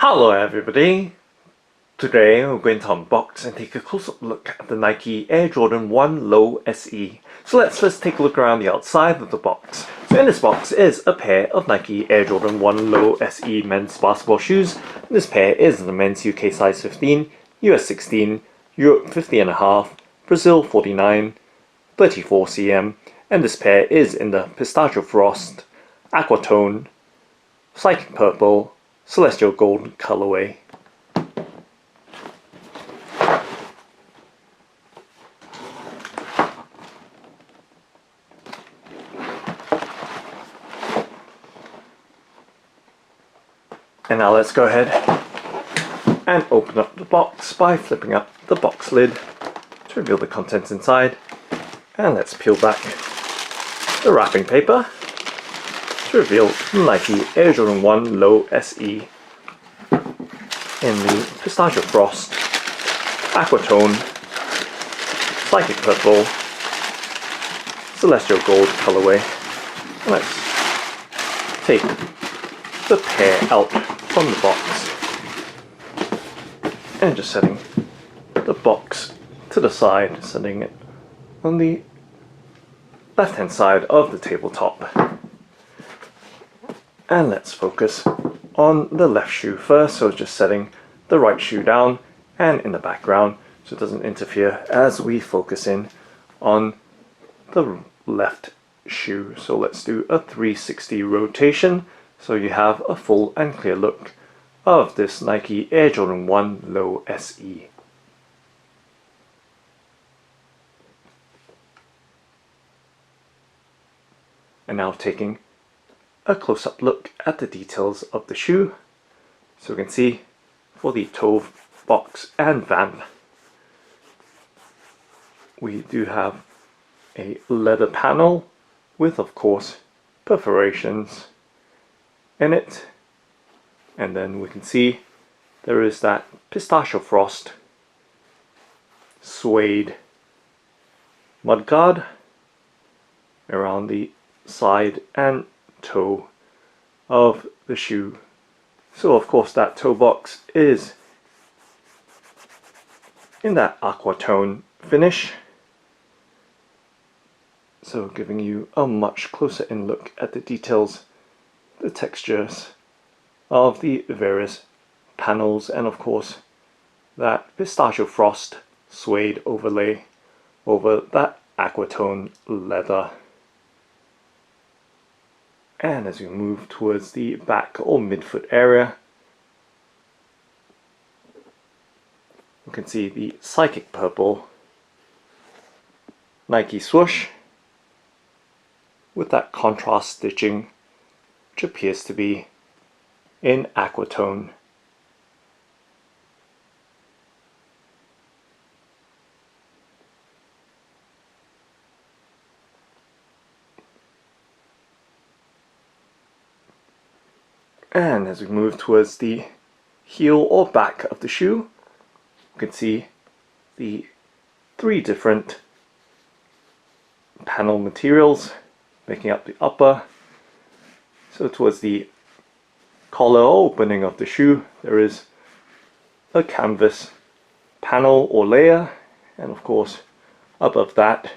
Hello everybody! Today we're going to unbox and take a close-up look at the Nike Air Jordan 1 Low SE. So let's first take a look around the outside of the box. So in this box is a pair of Nike Air Jordan 1 Low SE men's basketball shoes. This pair is the men's UK size 15, US 16, Europe 50.5, Brazil 49, 34 cm, and this pair is in the Pistachio Frost, Aquatone, Psychic Purple, Celestial Gold colourway. And now let's go ahead and open up the box by flipping up the box lid to reveal the contents inside. And let's peel back the wrapping paper to reveal the Nike Air Jordan 1 Low SE in the Pistachio Frost, Aquatone, Psychic Purple, Celestial Gold colourway. Let's take the pair out from the box and just setting the box to the side, setting it on the left hand side of the tabletop. And let's focus on the left shoe first, so just setting the right shoe down and in the background so it doesn't interfere as we focus in on the left shoe. So let's do a 360 rotation so you have a full and clear look of this Nike Air Jordan 1 Low SE. And now taking a close-up look at the details of the shoe. So we can see for the toe box and vamp we do have a leather panel with, of course, perforations in it, and then we can see there is that Pistachio Frost suede mudguard around the side and toe of the shoe. So of course that toe box is in that Aquatone finish, so giving you a much closer in look at the details, the textures of the various panels, and of course that Pistachio Frost suede overlay over that Aquatone leather. And as we move towards the back or midfoot area, we can see the Psychic Purple Nike swoosh with that contrast stitching, which appears to be in Aquatone. And as we move towards the heel or back of the shoe, you can see the three different panel materials making up the upper. So towards the collar opening of the shoe, there is a canvas panel or layer, and of course above that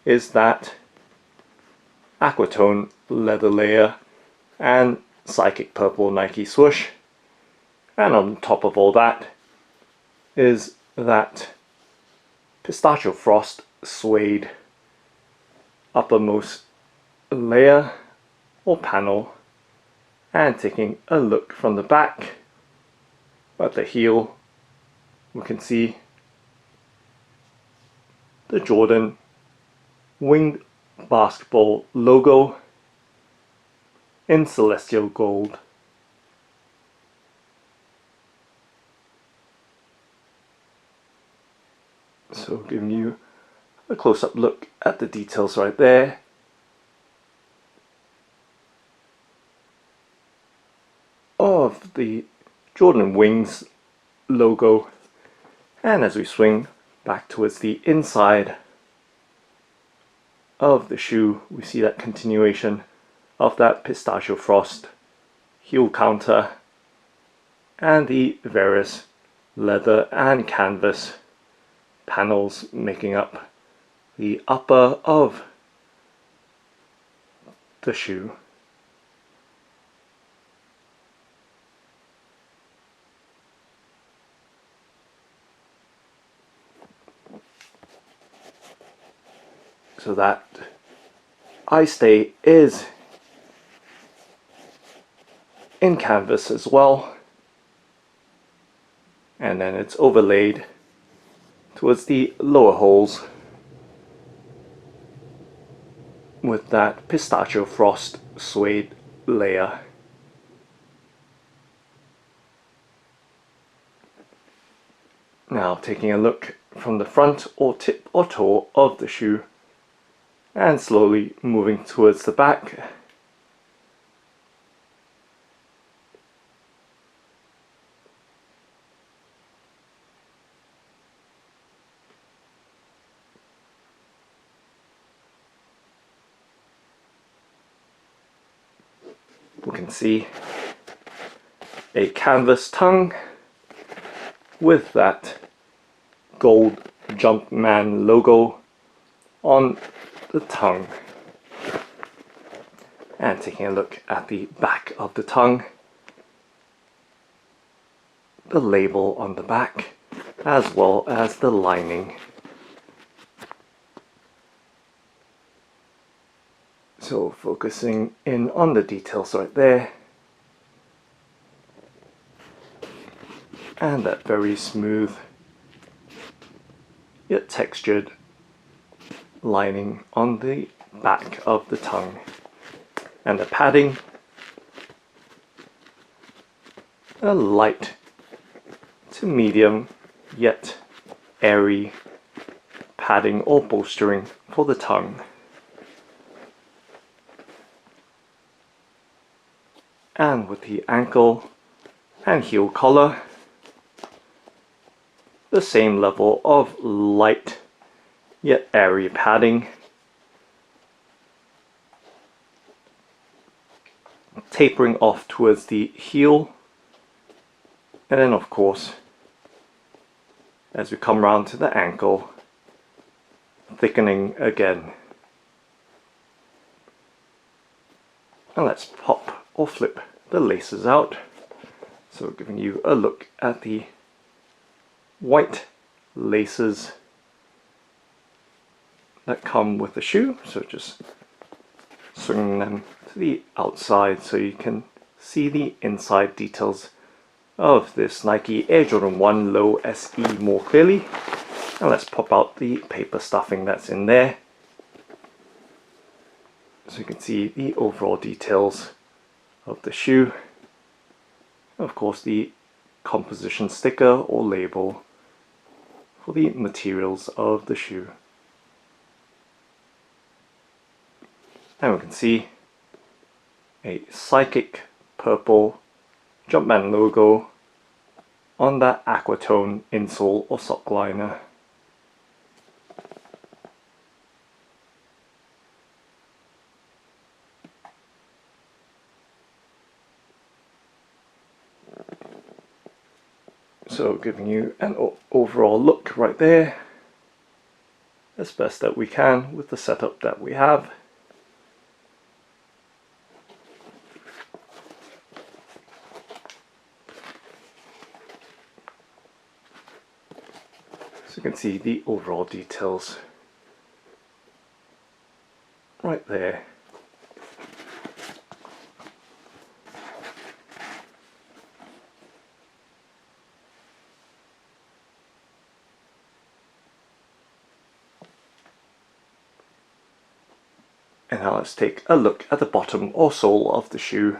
is that Aquatone leather layer and Psychic Purple Nike swoosh, and on top of all that is that Pistachio Frost suede uppermost layer or panel. And taking a look from the back at the heel, we can see the Jordan winged basketball logo in Celestial Gold. So giving you a close-up look at the details right there. Of the Jordan Wings logo, and as we swing back towards the inside of the shoe, we see that continuation of that Pistachio Frost heel counter and the various leather and canvas panels making up the upper of the shoe. So that eye stay is in canvas as well, and then it's overlaid towards the lower holes with that Pistachio Frost suede layer. Now taking a look from the front or tip or toe of the shoe and slowly moving towards the back. We can see a canvas tongue with that gold Jumpman logo on the tongue. And taking a look at the back of the tongue, the label on the back as well as the lining. So focusing in on the details right there, and that very smooth yet textured lining on the back of the tongue, and the padding, a light to medium yet airy padding or bolstering for the tongue. And with the ankle and heel collar, the same level of light yet airy padding, tapering off towards the heel, and then of course as we come round to the ankle, thickening again. And let's pop or flip the laces out. So giving you a look at the white laces that come with the shoe. So just swinging them to the outside so you can see the inside details of this Nike Air Jordan 1 Low SE more clearly. And let's pop out the paper stuffing that's in there so you can see the overall details of the shoe. Of course, the composition sticker or label for the materials of the shoe. And we can see a psychic purple Jumpman logo on that Aquatone insole or sock liner. So giving you an overall look right there as best that we can with the setup that we have. So you can see the overall details right there. And now let's take a look at the bottom or sole of the shoe.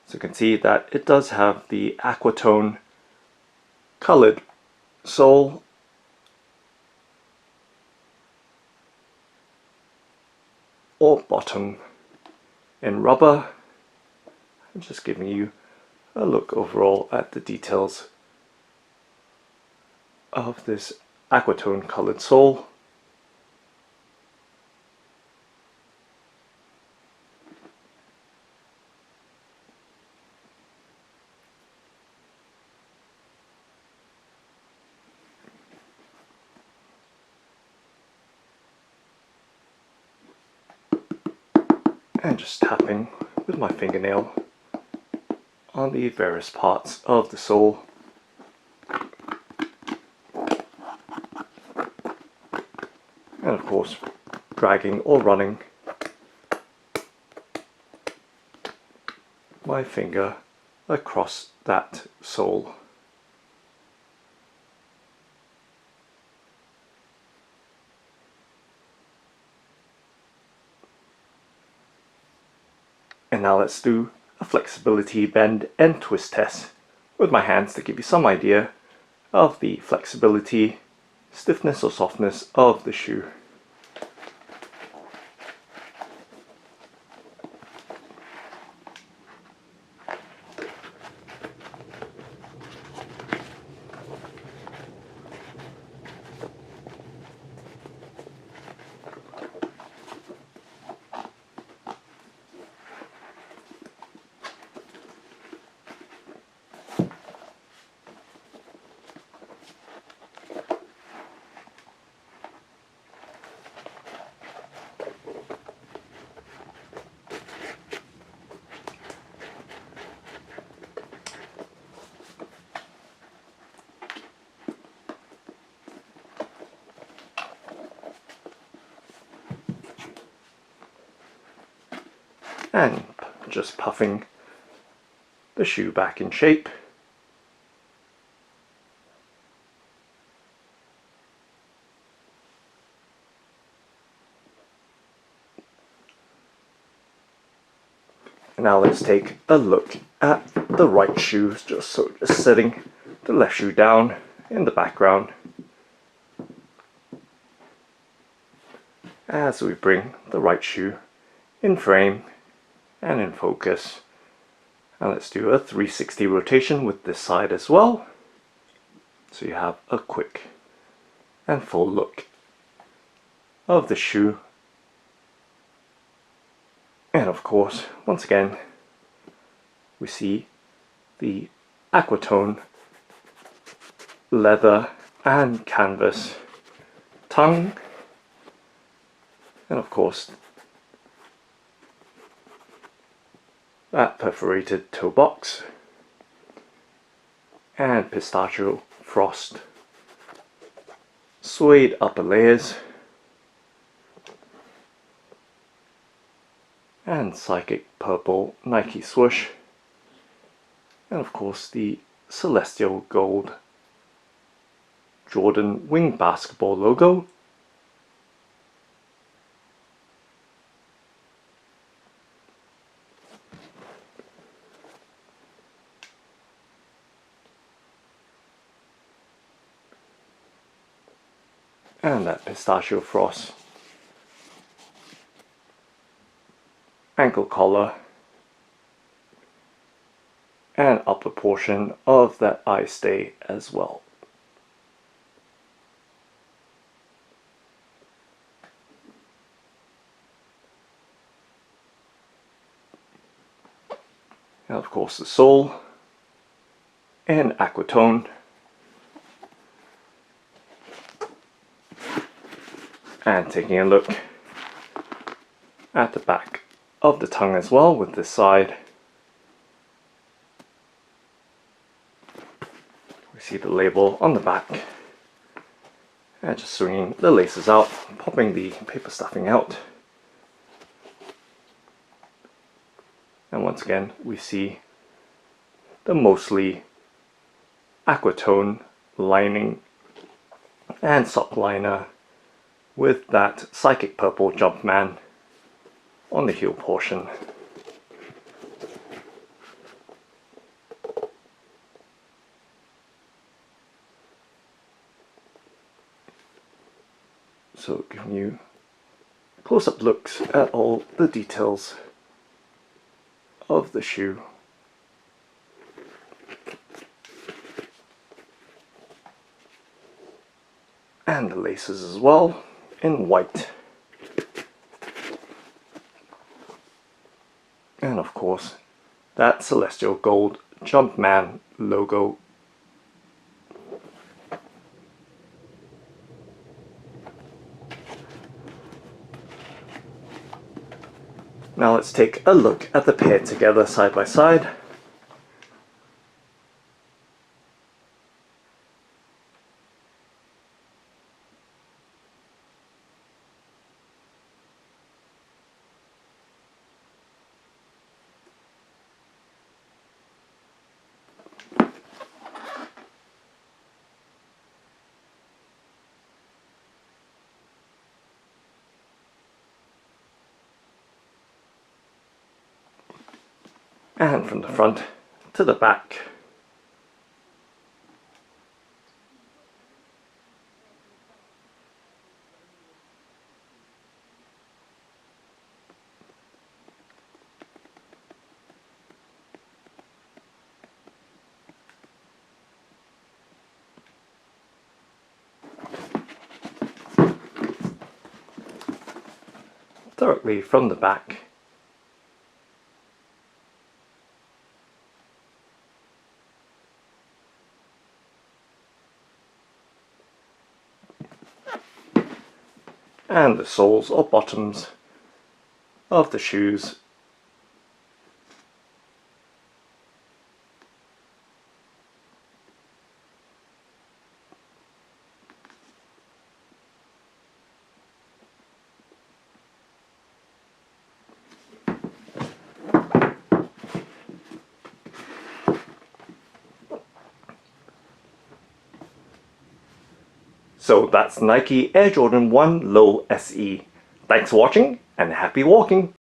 So you can see that it does have the Aquatone coloured sole or bottom in rubber. I'm just giving you a look overall at the details of this Aquatone coloured sole. and just tapping with my fingernail on the various parts of the sole. And of course, dragging or running my finger across that sole. And now let's do a flexibility bend and twist test with my hands to give you some idea of the flexibility, stiffness or softness of the shoe. And just puffing the shoe back in shape. Now let's take a look at the right shoe, just setting the left shoe down in the background as we bring the right shoe in frame and in focus. And let's do a 360 rotation with this side as well, so you have a quick and full look of the shoe. And of course, once again, we see the Aquatone leather and canvas tongue, and of course that perforated toe box and Pistachio Frost suede upper layers and psychic purple Nike swoosh, and of course the celestial gold Jordan wing basketball logo. And that Pistachio Frost ankle collar and upper portion of that eye stay as well. And of course the sole in Aquatone. And taking a look at the back of the tongue as well with this side. We see the label on the back. And just swinging the laces out, popping the paper stuffing out. And once again, we see the mostly Aquatone lining and sock liner with that psychic purple Jumpman on the heel portion. So giving you close-up looks at all the details of the shoe. And the laces as well in white. And of course that celestial gold Jumpman logo. Now let's take a look at the pair together side by side. And from the front to the back. Directly from the back. And the soles or bottoms of the shoes. So that's Nike Air Jordan 1 Low SE. Thanks for watching and happy walking!